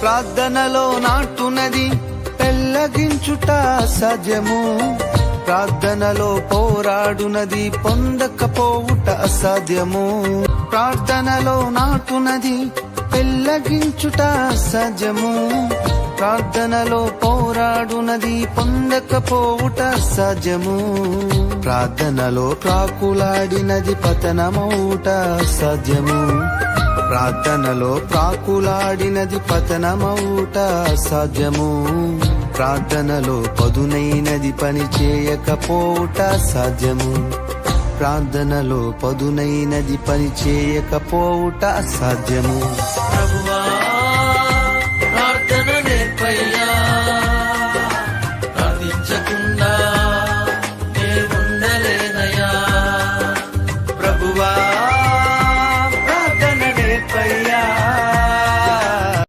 ప్రార్థనలో నాటునది పెళ్లగించుట అసాధ్యము. ప్రార్థనలో పోరాడునది పొందకపోవుట అసాధ్యము. ప్రార్థనలో నాటునది పెళ్లగించుట అసాధ్యము. ప్రార్థనలో పోరాడునది పొందకపోవుట అసాధ్యము. ప్రార్థనలో ప్రాకులాడినది పతనమవుట అసాధ్యము. ప్రార్థనలో ప్రాకులాడినది పతనమవుట అసాధ్యము. ప్రార్థనలో పదునైనది పని చేయకపోవుట అసాధ్యము. ప్రార్థనలో పదునైనది పని చేయకపోవుట అసాధ్యము.